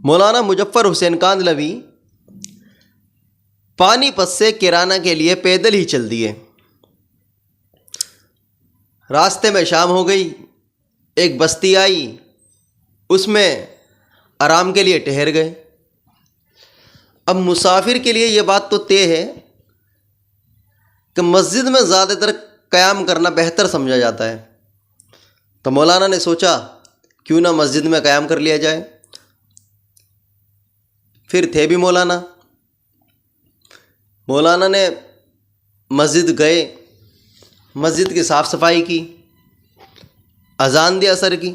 مولانا مظفر حسین کاندھلوی پانی پت سے کیرانہ کے لیے پیدل ہی چل دیے۔ راستے میں شام ہو گئی، ایک بستی آئی، اس میں آرام کے لیے ٹھہر گئے۔ اب مسافر کے لیے یہ بات تو طے ہے کہ مسجد میں زیادہ تر قیام کرنا بہتر سمجھا جاتا ہے، تو مولانا نے سوچا کیوں نہ مسجد میں قیام کر لیا جائے۔ پھر تھے بھی مولانا نے مسجد گئے، مسجد کی صاف صفائی کی، اذان دی اثر کی،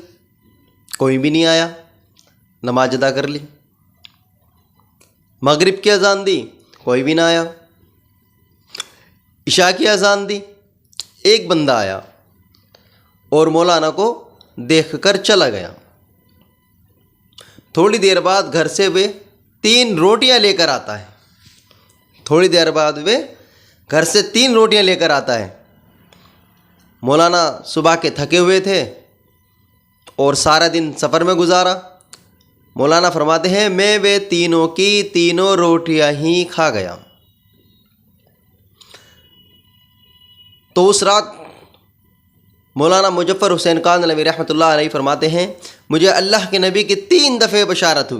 کوئی بھی نہیں آیا، نماز ادا کر لی۔ مغرب کی اذان دی، کوئی بھی نہ آیا۔ عشاء کی اذان دی، ایک بندہ آیا اور مولانا کو دیکھ کر چلا گیا۔ تھوڑی دیر بعد گھر سے وہ 3 روٹیاں لے کر آتا ہے۔ مولانا صبح کے تھکے ہوئے تھے اور سارا دن سفر میں گزارا۔ مولانا فرماتے ہیں میں وہ تینوں کی تینوں روٹیاں ہی کھا گیا۔ تو اس رات مولانا مظفر حسین کاندھلوی رحمۃ اللہ علیہ فرماتے ہیں مجھے اللہ کے نبی کی 3 دفعہ بشارت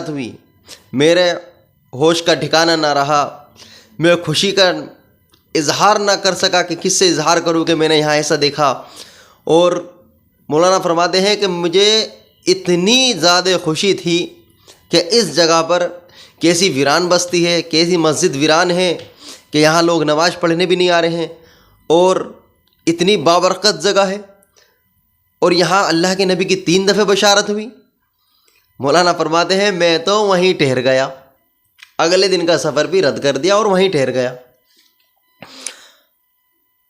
ہوئی، میرے ہوش کا ٹھکانہ نہ رہا، میں خوشی کا اظہار نہ کر سکا کہ کس سے اظہار کروں کہ میں نے یہاں ایسا دیکھا۔ اور مولانا فرماتے ہیں کہ مجھے اتنی زیادہ خوشی تھی کہ اس جگہ پر کیسی ویران بستی ہے، کیسی مسجد ویران ہے کہ یہاں لوگ نماز پڑھنے بھی نہیں آ رہے ہیں، اور اتنی بابرکت جگہ ہے، اور یہاں اللہ کے نبی کی 3 دفعہ بشارت ہوئی۔ مولانا فرماتے ہیں میں تو وہیں ٹھہر گیا، اگلے دن کا سفر بھی رد کر دیا اور وہیں ٹھہر گیا۔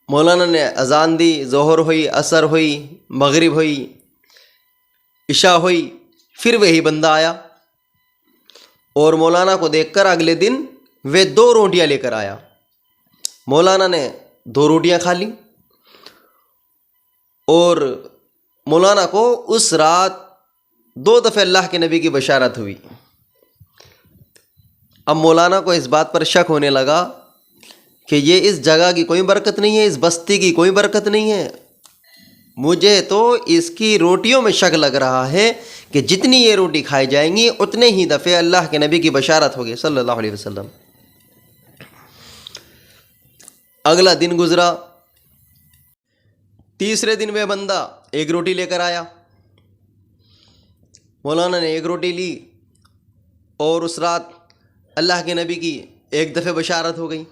مولانا نے اذان دی، ظہر ہوئی، عصر ہوئی، مغرب ہوئی، عشاء ہوئی، پھر وہی بندہ آیا اور مولانا کو دیکھ کر اگلے دن وہ 2 روٹیاں لے کر آیا۔ مولانا نے 2 روٹیاں کھا لی اور مولانا کو اس رات 2 دفعہ اللہ کے نبی کی بشارت ہوئی۔ اب مولانا کو اس بات پر شک ہونے لگا کہ یہ اس جگہ کی کوئی برکت نہیں ہے، اس بستی کی کوئی برکت نہیں ہے، مجھے تو اس کی روٹیوں میں شک لگ رہا ہے کہ جتنی یہ روٹی کھائی جائیں گی اتنے ہی دفعہ اللہ کے نبی کی بشارت ہوگی صلی اللہ علیہ وسلم۔ اگلا دن گزرا، تیسرے دن وہ بندہ 1 روٹی لے کر آیا۔ مولانا نے 1 روٹی لی اور اس رات اللہ کے نبی کی 1 دفعہ بشارت ہو گئی۔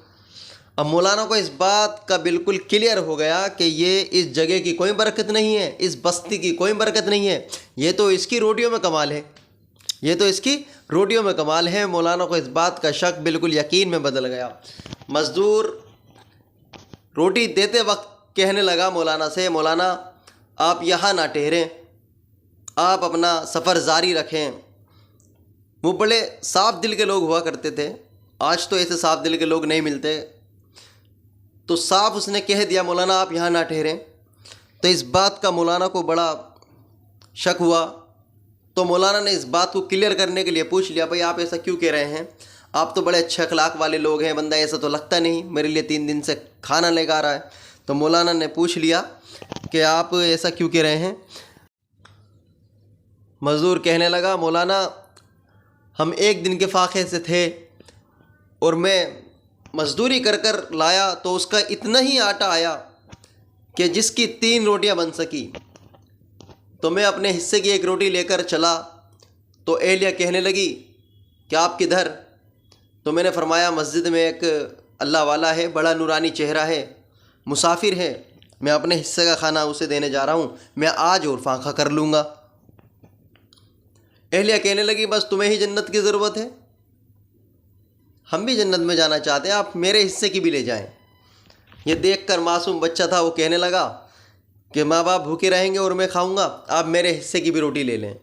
اب مولانا کو اس بات کا بالکل کلیئر ہو گیا کہ یہ اس جگہ کی کوئی برکت نہیں ہے، اس بستی کی کوئی برکت نہیں ہے، یہ تو اس کی روٹیوں میں کمال ہے، مولانا کو اس بات کا شک بالکل یقین میں بدل گیا۔ مزدور روٹی دیتے وقت کہنے لگا مولانا سے مولانا آپ یہاں نہ ٹھہریں، آپ اپنا سفر جاری رکھیں۔ وہ بڑے صاف دل کے لوگ ہوا کرتے تھے، آج تو ایسے صاف دل کے لوگ نہیں ملتے، تو صاف اس نے کہہ دیا مولانا آپ یہاں نہ ٹھہریں۔ تو اس بات کا مولانا کو بڑا شک ہوا، تو مولانا نے اس بات کو کلیئر کرنے کے لیے پوچھ لیا بھائی آپ ایسا کیوں کہہ رہے ہیں، آپ تو بڑے اچھے اخلاق والے لوگ ہیں، بندہ ایسا تو لگتا نہیں میرے لیے 3 دن سے کھانا لے کر آ رہا ہے۔ تو مولانا نے پوچھ لیا کہ آپ ایسا کیوں کہہ رہے ہیں۔ مزدور کہنے لگا مولانا ہم 1 دن کے فاقے سے تھے اور میں مزدوری کر کر لایا تو اس کا اتنا ہی آٹا آیا کہ جس کی 3 روٹیاں بن سکی، تو میں اپنے حصے کی 1 روٹی لے کر چلا تو اہلیہ کہنے لگی کہ آپ کدھر؟ تو میں نے فرمایا مسجد میں ایک اللہ والا ہے، بڑا نورانی چہرہ ہے، مسافر ہے، میں اپنے حصے کا کھانا اسے دینے جا رہا ہوں، میں آج اور فاقہ کر لوں گا۔ اہلیہ کہنے لگی بس تمہیں ہی جنت کی ضرورت ہے، ہم بھی جنت میں جانا چاہتے ہیں، آپ میرے حصے کی بھی لے جائیں۔ یہ دیکھ کر معصوم بچہ تھا، وہ کہنے لگا کہ ماں باپ بھوکے رہیں گے اور میں کھاؤں گا، آپ میرے حصے کی بھی روٹی لے لیں۔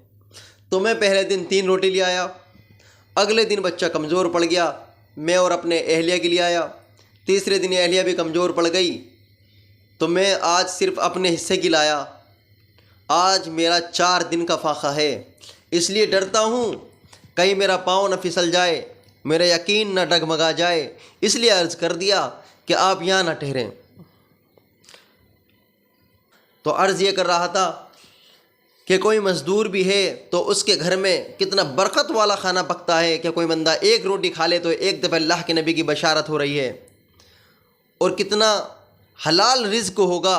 تو میں پہلے دن 3 روٹی لے آیا، اگلے دن بچہ کمزور پڑ گیا، میں اور اپنے اہلیہ کے لیے آیا، تیسرے دن اہلیہ بھی کمزور پڑ گئی تو میں آج صرف اپنے حصے کی لایا، آج میرا 4 دن کا فاقہ ہے، اس لیے ڈرتا ہوں کہیں میرا پاؤں نہ پھسل جائے، میرا یقین نہ ڈگمگا جائے، اس لیے عرض کر دیا کہ آپ یہاں نہ ٹھہریں۔ تو عرض یہ کر رہا تھا کہ کوئی مزدور بھی ہے تو اس کے گھر میں کتنا برکت والا کھانا پکتا ہے کہ کوئی بندہ ایک روٹی کھا لے تو ایک دفعہ اللہ کے نبی کی بشارت ہو رہی ہے، اور کتنا حلال رزق ہوگا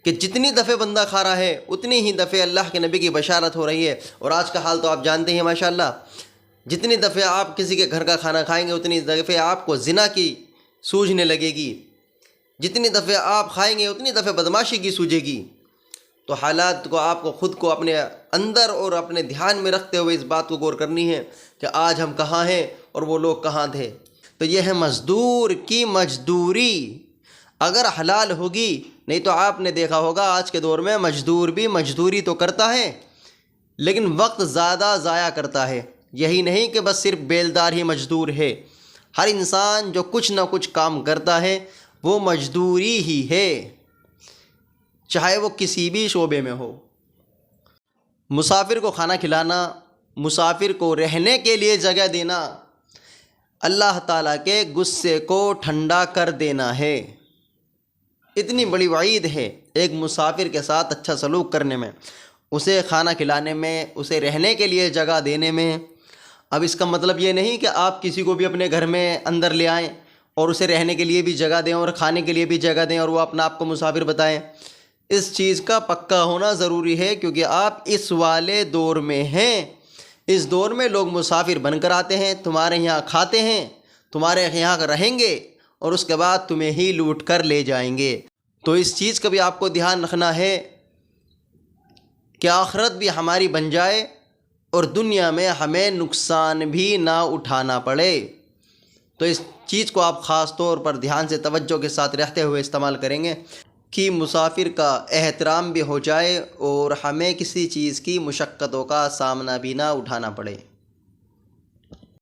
کہ جتنی دفعہ بندہ کھا رہا ہے اتنی ہی دفعہ اللہ کے نبی کی بشارت ہو رہی ہے۔ اور آج کا حال تو آپ جانتے ہیں ماشاءاللہ، جتنی دفعہ آپ کسی کے گھر کا کھانا کھائیں گے اتنی دفعہ آپ کو زنا کی سوجنے لگے گی، جتنی دفعہ آپ کھائیں گے اتنی دفعہ بدماشی کی سوجے گی۔ تو حالات کو آپ کو خود کو اپنے اندر اور اپنے دھیان میں رکھتے ہوئے اس بات کو غور کرنی ہے کہ آج ہم کہاں ہیں اور وہ لوگ کہاں تھے۔ تو یہ ہے مزدور کی مزدوری، اگر حلال ہوگی، نہیں تو آپ نے دیکھا ہوگا آج کے دور میں مزدور بھی مزدوری تو کرتا ہے لیکن وقت زیادہ ضائع کرتا ہے۔ یہی نہیں کہ بس صرف بیلدار ہی مزدور ہے، ہر انسان جو کچھ نہ کچھ کام کرتا ہے وہ مزدوری ہی ہے، چاہے وہ کسی بھی شعبے میں ہو۔ مسافر کو کھانا کھلانا، مسافر کو رہنے کے لیے جگہ دینا، اللہ تعالیٰ کے غصے کو ٹھنڈا کر دینا ہے۔ اتنی بڑی وعید ہے ایک مسافر کے ساتھ اچھا سلوک کرنے میں، اسے کھانا کھلانے میں، اسے رہنے کے لیے جگہ دینے میں۔ اب اس کا مطلب یہ نہیں کہ آپ کسی کو بھی اپنے گھر میں اندر لے آئیں اور اسے رہنے کے لیے بھی جگہ دیں اور کھانے کے لیے بھی جگہ دیں اور وہ اپنا آپ کو مسافر بتائیں۔ اس چیز کا پکا ہونا ضروری ہے، کیونکہ آپ اس والے دور میں ہیں۔ اس دور میں لوگ مسافر بن کر آتے ہیں، تمہارے یہاں کھاتے ہیں، تمہارے یہاں رہیں گے اور اس کے بعد تمہیں ہی لوٹ کر لے جائیں گے۔ تو اس چیز کا بھی آپ کو دھیان رکھنا ہے کہ آخرت بھی ہماری بن جائے اور دنیا میں ہمیں نقصان بھی نہ اٹھانا پڑے۔ تو اس چیز کو آپ خاص طور پر دھیان سے توجہ کے ساتھ رہتے ہوئے استعمال کریں گے کہ مسافر کا احترام بھی ہو جائے اور ہمیں کسی چیز کی مشقتوں کا سامنا بھی نہ اٹھانا پڑے۔